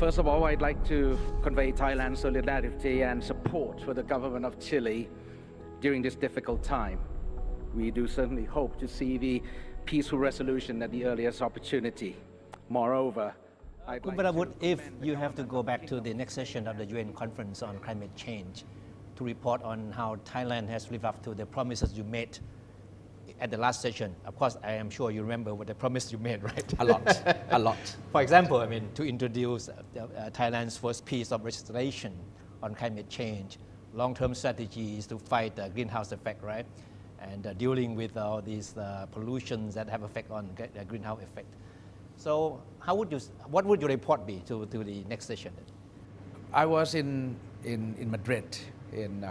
First of all, I'd like to convey Thailand's solidarity and support for the government of Chile during this difficult time. We do certainly hope to see the peaceful resolution at the earliest opportunity. Moreover, I'd like to if you have to go back to the next session of the UN Conference on Climate Change to report on how Thailand has lived up to the promises you made at the last session, of course, I am sure you remember what the promise you made, right? A lot, a lot. For example, to introduce Thailand's first piece of legislation on climate change, long-term strategies to fight the greenhouse effect, right? And dealing with all these pollutions that have effect on the greenhouse effect. So, what would your report be to the next session? I was in Madrid in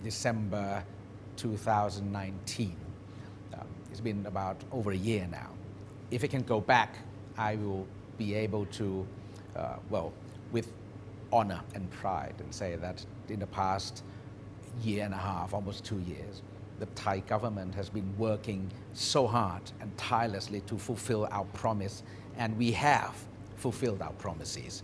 December 2019. It's been about over a year now. If I can go back, I will be able to, with honor and pride, and say that in the past year and a half, almost 2 years, the Thai government has been working so hard and tirelessly to fulfill our promise, and we have fulfilled our promises,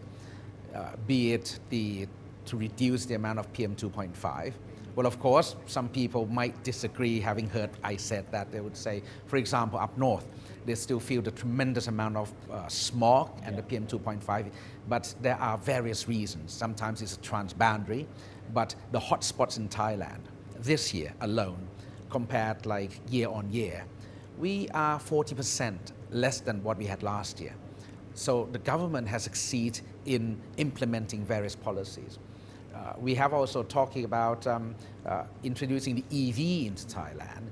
be it to reduce the amount of PM 2.5. Well, of course, some people might disagree, having heard I said that. They would say, for example, up north, they still feel the tremendous amount of smog and the PM 2.5, but there are various reasons. Sometimes it's a transboundary, but the hotspots in Thailand, this year alone, compared like year on year, we are 40% less than what we had last year. So the government has succeeded in implementing various policies. We have also talking about introducing the EV into Thailand.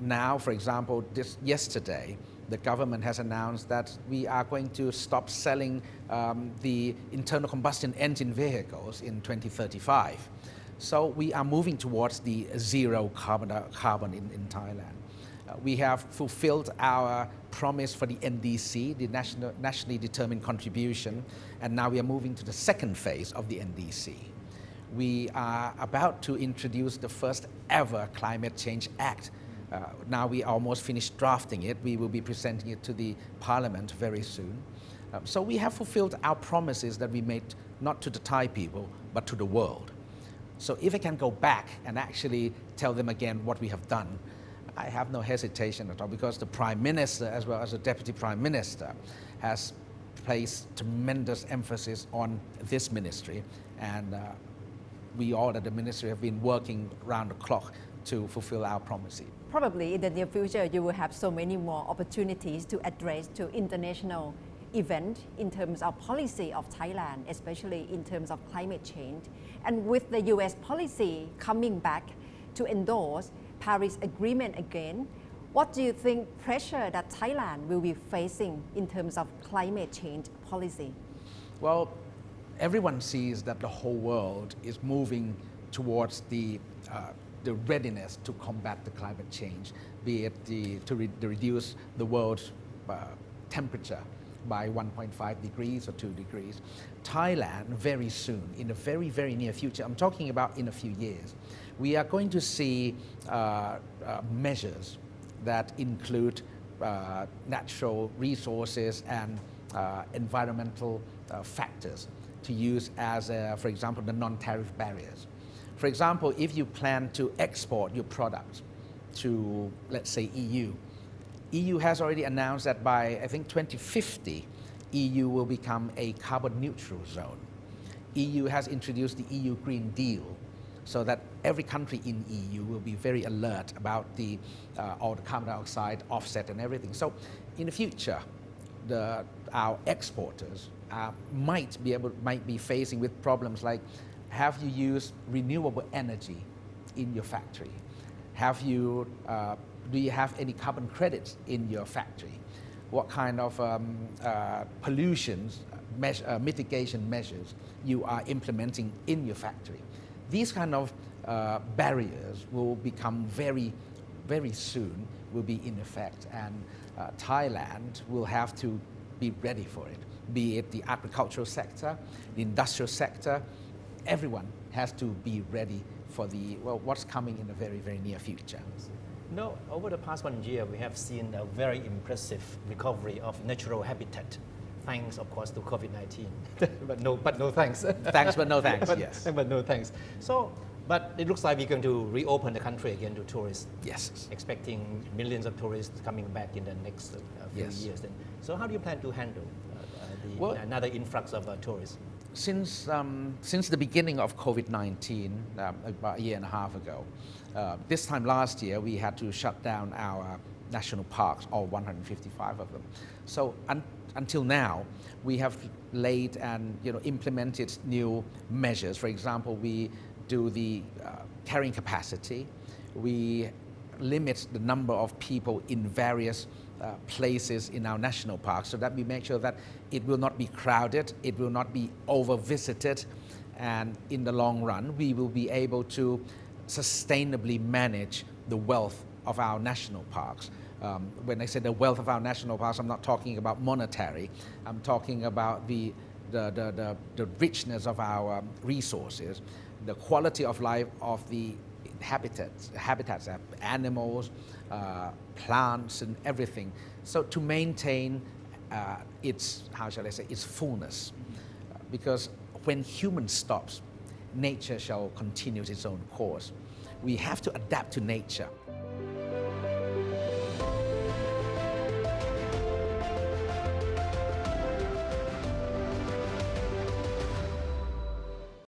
Now, for example, yesterday, the government has announced that we are going to stop selling the internal combustion engine vehicles in 2035. So we are moving towards the zero carbon in Thailand. We have fulfilled our promise for the NDC, the nationally determined contribution, and now we are moving to the second phase of the NDC. We are about to introduce the first ever Climate Change Act. Now we almost finished drafting it. We will be presenting it to the Parliament very soon. So we have fulfilled our promises that we made not to the Thai people, but to the world. So if I can go back and actually tell them again what we have done, I have no hesitation at all, because the Prime Minister as well as the Deputy Prime Minister has placed tremendous emphasis on this ministry, and we all at the ministry have been working round the clock to fulfill our promises. Probably in the near future you will have so many more opportunities to address to international event in terms of policy of Thailand, especially in terms of climate change. And with the US policy coming back to endorse Paris Agreement again, what do you think pressure that Thailand will be facing in terms of climate change policy? Well, everyone sees that the whole world is moving towards the readiness to combat the climate change, be it to reduce the world's temperature by 1.5 degrees or 2 degrees. Thailand, very soon, in the very, very near future, I'm talking about in a few years, we are going to see measures that include natural resources and environmental factors to use as, for example, the non-tariff barriers. For example, if you plan to export your products to, let's say, EU has already announced that by, I think, 2050, EU will become a carbon neutral zone. EU has introduced the EU Green Deal, so that every country in EU will be very alert about all the carbon dioxide offset and everything. So in the future, our exporters might be facing with problems like, have you used renewable energy in your factory? Do you have any carbon credits in your factory? What kind of mitigation measures you are implementing in your factory? These kind of barriers will become very, very soon will be in effect, and Thailand will have to be ready for it, be it the agricultural sector, the industrial sector. Everyone has to be ready for what's coming in the very, very near future. No, over the past 1 year, we have seen a very impressive recovery of natural habitat thanks, of course, to COVID-19, but no thanks. Thanks, but no thanks, but, yes. But no thanks. So, but it looks like we're going to reopen the country again to tourists. Yes. Expecting millions of tourists coming back in the next few Yes. years. Then. So how do you plan to handle Well, another influx of tourists? Since the beginning of COVID-19, about a year and a half ago, this time last year we had to shut down our national parks, all 155 of them. So until now, we have laid and implemented new measures. For example, we do the carrying capacity. We limit the number of people in various places in our national parks so that we make sure that it will not be crowded, it will not be over-visited, and in the long run, we will be able to sustainably manage the wealth of our national parks. When I say the wealth of our national parks, I'm not talking about monetary, I'm talking about the richness of our resources, the quality of life of the habitats, animals, plants and everything. So to maintain its fullness. Because when human stops, nature shall continue its own course. We have to adapt to nature.